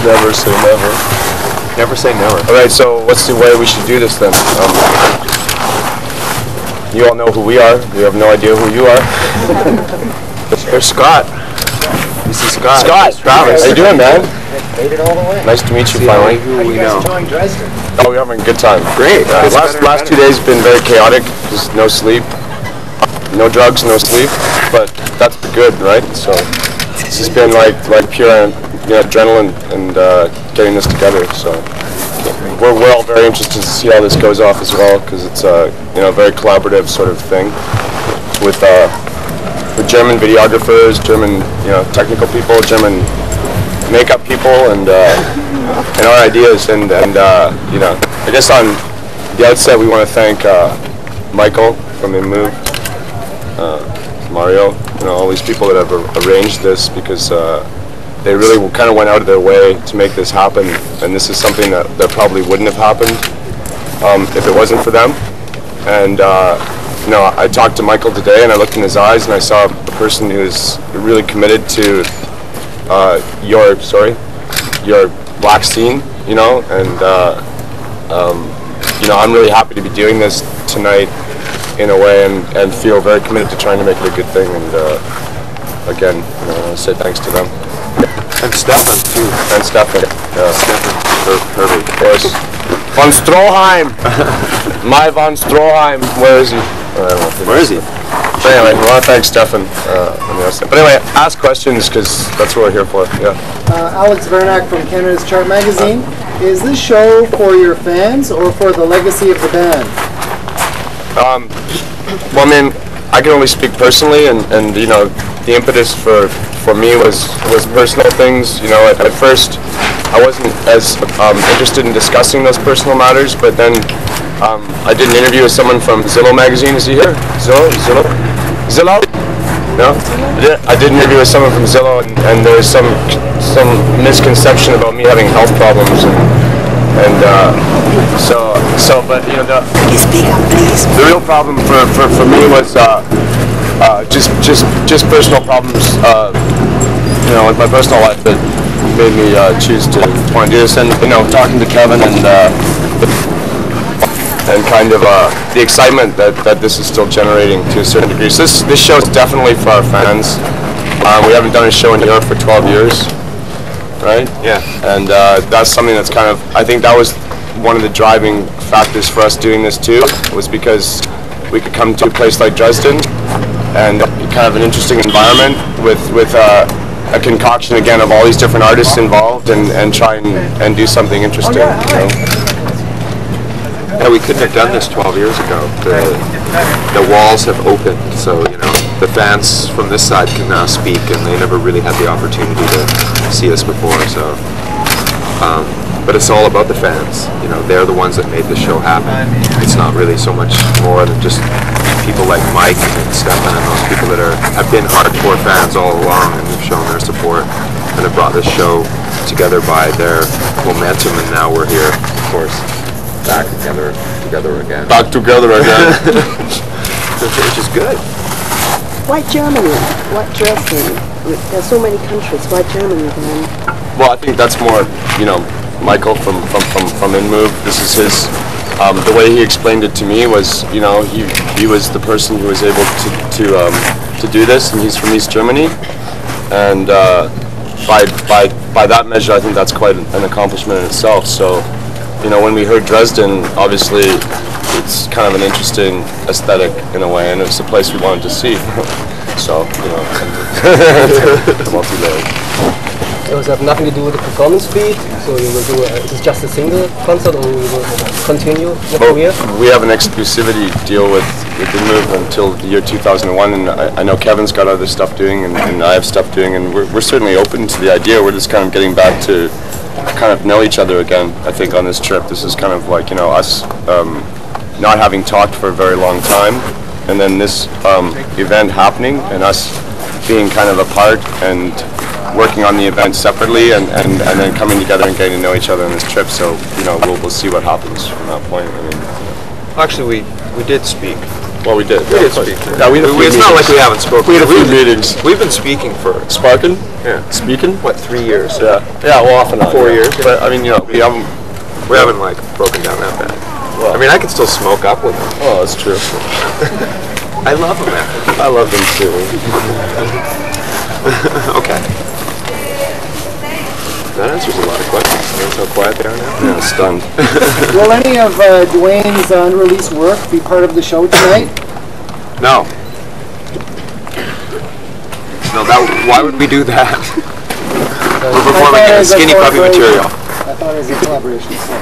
Never say never. Never say never. Alright, so what's the way we should do this then? You all know who we are. We have no idea who you are. There's Scott. This is Scott. Scott, Travis. How you doing, man? Made it all the way. Nice to meet you finally. How you guys enjoying Dresden? Oh, we're having a good time. Great. Last 2 days have been very chaotic. Just no sleep. No drugs, no sleep. But that's good, right? So it's just been like pure adrenaline and getting this together. So we're all very interested to see how this goes off as well, because it's a very collaborative sort of thing with German videographers, German technical people, German makeup people, and our ideas. And I guess on the outset we want to thank Michael from InMove, Mario, all these people that have arranged this, because they really kind of went out of their way to make this happen, and this is something that probably wouldn't have happened if it wasn't for them. And I talked to Michael today, and I looked in his eyes, and I saw a person who is really committed to your black scene, and I'm really happy to be doing this tonight in a way, and feel very committed to trying to make it a good thing. And again, I want to say thanks to them. And Stefan too. And Stefan. Stefan Hervey. Of course. Von Stroheim. My Von Stroheim. Where is he? Where is he? But anyway, we want to thank Stefan. But anyway, ask questions, because that's what we're here for. Yeah. Alex Vernack from Canada's Chart Magazine. Is this show for your fans or for the legacy of the band? Well, I mean, I can only speak personally, and the impetus for me was personal things. At first I wasn't as interested in discussing those personal matters, but then I did an interview with someone from Zillow magazine. Is he here? Zillow? No? I did an interview with someone from Zillow, and there was some misconception about me having health problems, but the real problem for me was just personal problems, with my personal life that made me choose to want to do this. And talking to Kevin and kind of the excitement that this is still generating to a certain degree. So this show is definitely for our fans. We haven't done a show in Europe for 12 years, right? Yeah. And that's something that's kind of, I think that was one of the driving factors for us doing this too, was because we could come to a place like Dresden and kind of an interesting environment with a concoction again of all these different artists involved, and try and do something interesting. Yeah, we couldn't have done this 12 years ago. The walls have opened, so the fans from this side can now speak, and they never really had the opportunity to see us before. So, but it's all about the fans. They're the ones that made the show happen. It's not really so much more than just people like Mike and Stefan and those people that have been hardcore fans all along, and have shown their support and have brought this show together by their momentum. And now we're here, of course, back together again. Back together again. Which is good. Why Germany? Why Dresden? There's so many countries. Why Germany then? Well, I think that's more, Michael from InMove. This is his. The way he explained it to me was, he was the person who was able to do this, and he's from East Germany, and by that measure, I think that's quite an accomplishment in itself. So, when we heard Dresden, obviously it's kind of an interesting aesthetic in a way, and it's a place we wanted to see. So, multi-layered. Does it have nothing to do with the performance speed? So you will do is it just a single concert, or you will continue your career? We have an exclusivity deal with InMove until the year 2001, and I know Kevin's got other stuff doing, and I have stuff doing, and we're certainly open to the idea. We're just kind of getting back to kind of know each other again, I think, on this trip. This is kind of like, us not having talked for a very long time, and then this event happening, and us being kind of apart and working on the event separately, and then coming together and getting to know each other on this trip. So we'll see what happens from that point. Actually, we did speak Well, we did. We did speak. Yeah, we had a few It's not like meetings. we haven't spoken. We had a few meetings. We've been speaking for Sparking? yeah. Speaking? What, 3 years? Yeah. Yeah, well, off and on. 4 yeah. years, yeah. But, I mean, you know, we haven't like broken down that bad. Well, I mean, I can still smoke up with them. oh, that's true. I love them, man. I love them too. Okay. That answers a lot of questions. Notice how quiet they are now? Yeah, stunned. Will any of Dwayne's unreleased work be part of the show tonight? No. No, why would we do that? We're performing in Skinny Puppy material. I thought it was a collaboration. So.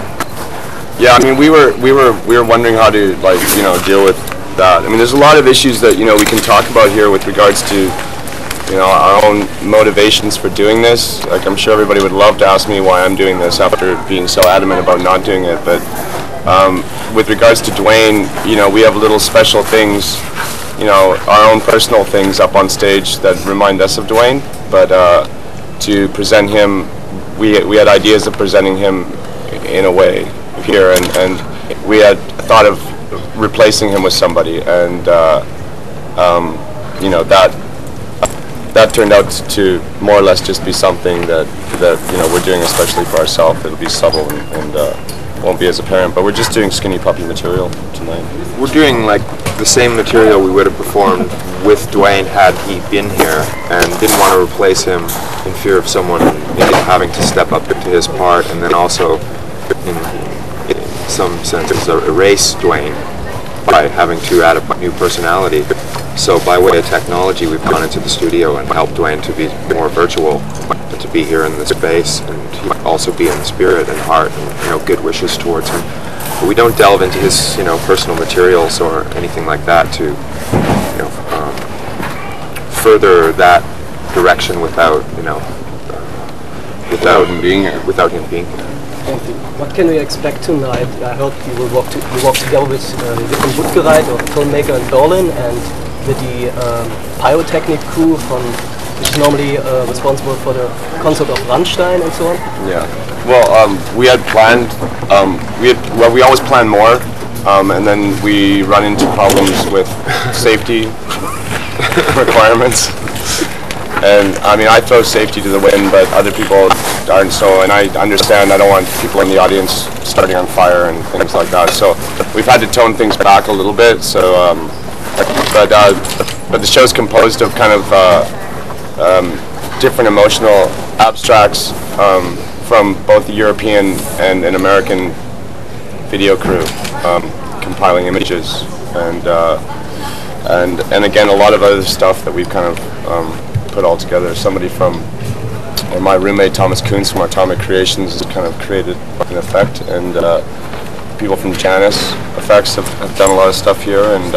Yeah, I mean, we were wondering how to, like, you know, deal with that. I mean, there's a lot of issues that, you know, we can talk about here with regards to, you know, our own motivations for doing this. Like, I'm sure everybody would love to ask me why I'm doing this after being so adamant about not doing it. But with regards to Dwayne, you know, we have little special things, you know, our own personal things up on stage that remind us of Dwayne. But to present him, we had ideas of presenting him in a way here, and we had thought of replacing him with somebody, and you know, that turned out to more or less just be something that you know, we're doing especially for ourselves. It'll be subtle and won't be as apparent, but we're just doing Skinny Puppy material tonight. We're doing like the same material we would have performed with Dwayne had he been here, and didn't want to replace him in fear of someone maybe having to step up to his part, and then also in some sense erase Dwayne by having to add a new personality. So by way of technology, we've gone into the studio and helped Dwayne to be more virtual, and to be here in the space, and also be in spirit and heart, and, you know, good wishes towards him. But we don't delve into his, you know, personal materials or anything like that to, you know, further that direction without, you know, without him being here. What can we expect tonight? I heard you will walk together with Jochen Buttgereit, or filmmaker in Berlin, and with the pyrotechnic crew which is normally responsible for the concert of Rammstein and so on. Yeah. Well, we had planned. We always plan more, and then we run into problems with safety requirements. And I mean, I throw safety to the wind, but other people aren't so. And I understand. I don't want people in the audience starting on fire and things like that. So we've had to tone things back a little bit. So, but the show's composed of kind of different emotional abstracts from both the European and an American video crew, compiling images and again a lot of other stuff that we've kind of put all together. Somebody from, or my roommate Thomas Kuntz from Atomic Creations has kind of created an effect, and people from Janus Effects have done a lot of stuff here, and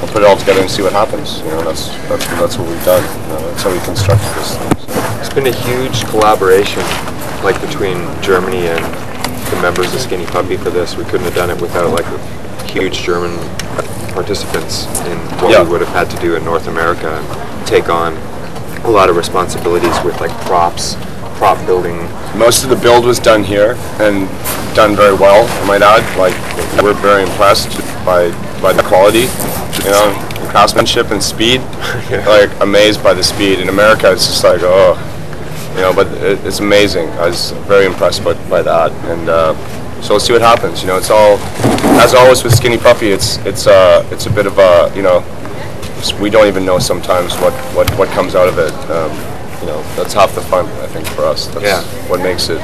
we'll put it all together and see what happens. You know, that's what we've done. You know, that's how we constructed this thing. So. It's been a huge collaboration, like between Germany and the members of Skinny Puppy for this. We couldn't have done it without like huge German participants in what we would have had to do in North America, and take on a lot of responsibilities with like prop building. Most of the build was done here and done very well, I might add. Like, we're very impressed by the quality, you know, craftsmanship and speed. Like, amazed by the speed. In America, it's just like, oh, you know, but it's amazing. I was very impressed by that, and so we'll see what happens. You know, it's all, as always with Skinny Puppy, it's a bit of a, you know, we don't even know sometimes what comes out of it. You know, that's half the fun, I think, for us. That's what makes it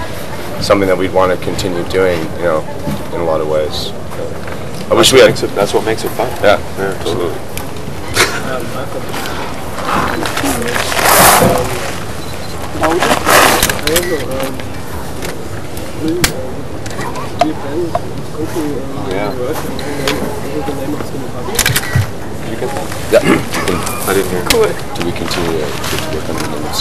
something that we'd want to continue doing, you know, in a lot of ways. I wish we had. That's what makes it fun. Yeah, absolutely. Yeah. I didn't hear. Cool. Do we continue to work on the name of